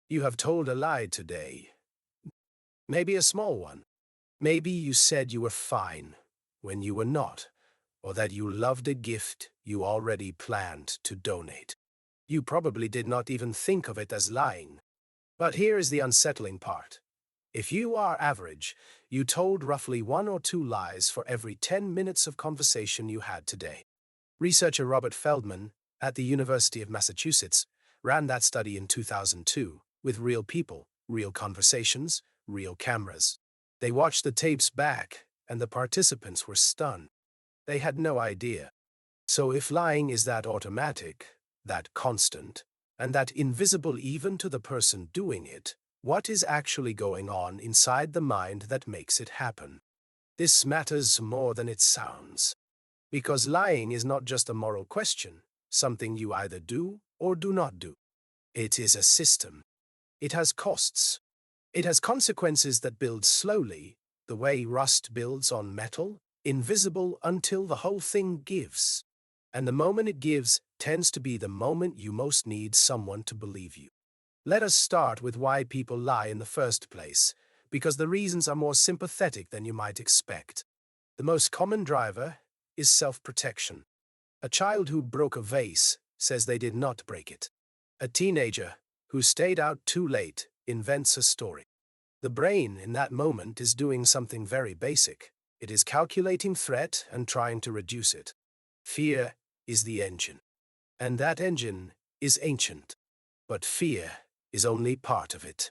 You have told a lie today. Maybe a small one. Maybe you said you were fine when you were not, or that you loved a gift you already planned to donate. You probably did not even think of it as lying. But here is the unsettling part. If you are average, you told roughly 1 or 2 lies for every 10 minutes of conversation you had today. Researcher Robert Feldman at the University of Massachusetts ran that study in 2002 with real people, real conversations, real cameras. They watched the tapes back, and the participants were stunned. They had no idea. So if lying is that automatic, that constant, and that invisible even to the person doing it, what is actually going on inside the mind that makes it happen? This matters more than it sounds. Because lying is not just a moral question, something you either do or do not do. It is a system. It has costs. It has consequences that build slowly, the way rust builds on metal, invisible until the whole thing gives. And the moment it gives tends to be the moment you most need someone to believe you. Let us start with why people lie in the first place, because the reasons are more sympathetic than you might expect. The most common driver is self-protection. A child who broke a vase says they did not break it. A teenager who stayed out too late invents a story. The brain in that moment is doing something very basic. It is calculating threat and trying to reduce it. Fear is the engine. And that engine is ancient. But fear is only part of it.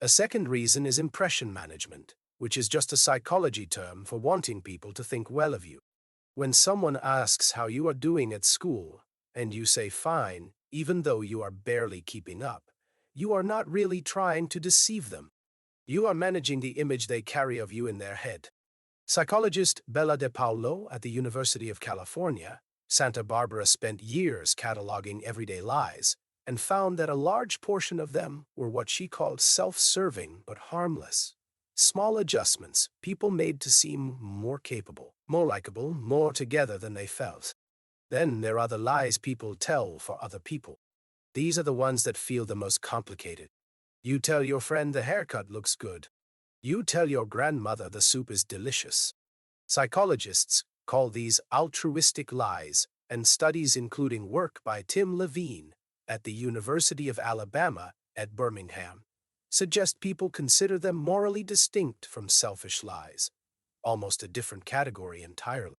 A second reason is impression management, which is just a psychology term for wanting people to think well of you. When someone asks how you are doing at school, and you say fine, even though you are barely keeping up, you are not really trying to deceive them. You are managing the image they carry of you in their head. Psychologist Bella DePaulo at the University of California, Santa Barbara spent years cataloging everyday lies and found that a large portion of them were what she called self-serving but harmless. Small adjustments people made to seem more capable, more likable, more together than they felt. Then there are the lies people tell for other people. These are the ones that feel the most complicated. You tell your friend the haircut looks good. You tell your grandmother the soup is delicious. Psychologists call these altruistic lies, and studies including work by Tim Levine at the University of Alabama at Birmingham suggest people consider them morally distinct from selfish lies, almost a different category entirely.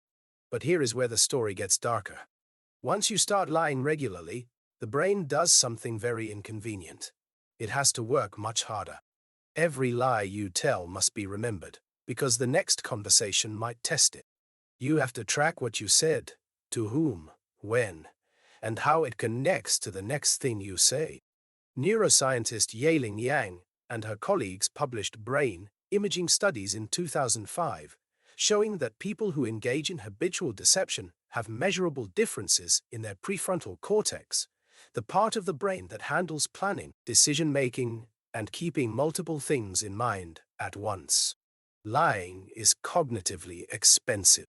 But here is where the story gets darker. Once you start lying regularly, the brain does something very inconvenient. It has to work much harder. Every lie you tell must be remembered, because the next conversation might test it. You have to track what you said, to whom, when, and how it connects to the next thing you say. Neuroscientist Yaling Yang and her colleagues published brain imaging studies in 2005, showing that people who engage in habitual deception have measurable differences in their prefrontal cortex, the part of the brain that handles planning, decision-making, and keeping multiple things in mind at once. Lying is cognitively expensive.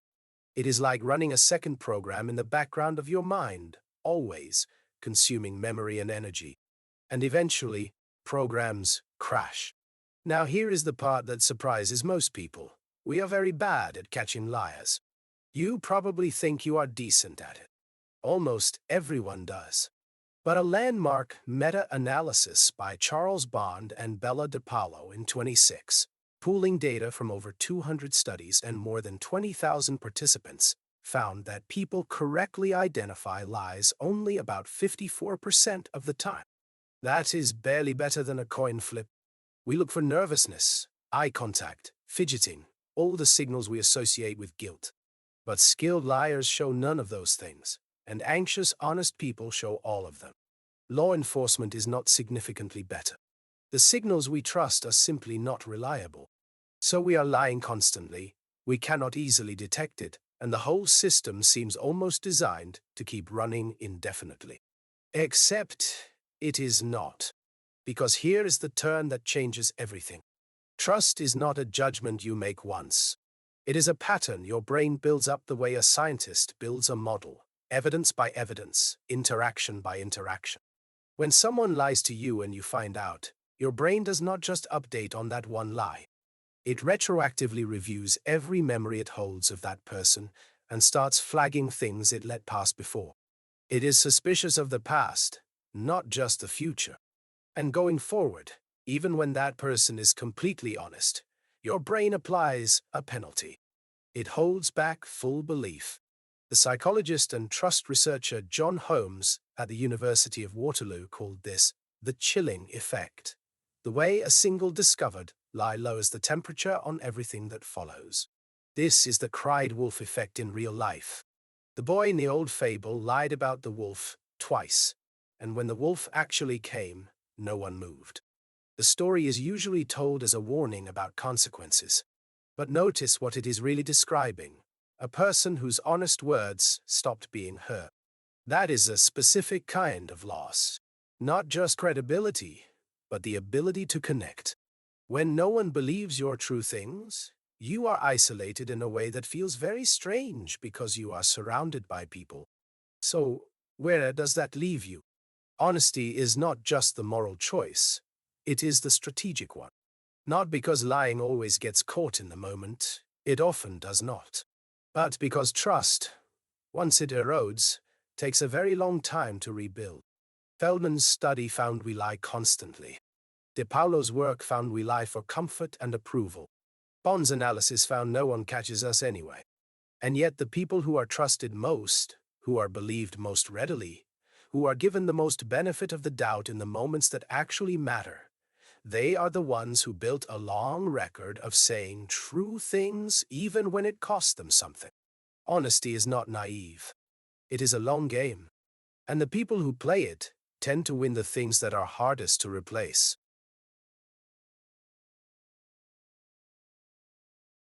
It is like running a second program in the background of your mind, always consuming memory and energy. And eventually, programs crash. Now here is the part that surprises most people. We are very bad at catching liars. You probably think you are decent at it. Almost everyone does. But a landmark meta-analysis by Charles Bond and Bella DePaulo in 26, pooling data from over 200 studies and more than 20,000 participants, found that people correctly identify lies only about 54% of the time. That is barely better than a coin flip. We look for nervousness, eye contact, fidgeting, all the signals we associate with guilt. But skilled liars show none of those things, and anxious, honest people show all of them. Law enforcement is not significantly better. The signals we trust are simply not reliable. So we are lying constantly, we cannot easily detect it, and the whole system seems almost designed to keep running indefinitely. Except it is not. Because here is the turn that changes everything. Trust is not a judgment you make once. It is a pattern your brain builds up the way a scientist builds a model, evidence by evidence, interaction by interaction. When someone lies to you and you find out, Your brain does not just update on that one lie. It retroactively reviews every memory it holds of that person and starts flagging things it let pass before. It is suspicious of the past, not just the future. And going forward, even when that person is completely honest, your brain applies a penalty. It holds back full belief. The psychologist and trust researcher John Holmes at the University of Waterloo called this the chilling effect. The way a single discovered lie lowers the temperature on everything that follows. This is the cried wolf effect in real life. The boy in the old fable lied about the wolf twice, and when the wolf actually came, no one moved. The story is usually told as a warning about consequences. But notice what it is really describing: a person whose honest words stopped being heard. That is a specific kind of loss. Not just credibility, but the ability to connect. When no one believes your true things, you are isolated in a way that feels very strange because you are surrounded by people. So, where does that leave you? Honesty is not just the moral choice, it is the strategic one. Not because lying always gets caught in the moment, it often does not. But because trust, once it erodes, takes a very long time to rebuild. Feldman's study found we lie constantly. DePaulo's work found we lie for comfort and approval. Bond's analysis found no one catches us anyway. And yet the people who are trusted most, who are believed most readily, who are given the most benefit of the doubt in the moments that actually matter, they are the ones who built a long record of saying true things even when it cost them something. Honesty is not naive. It is a long game. And the people who play it tend to win the things that are hardest to replace.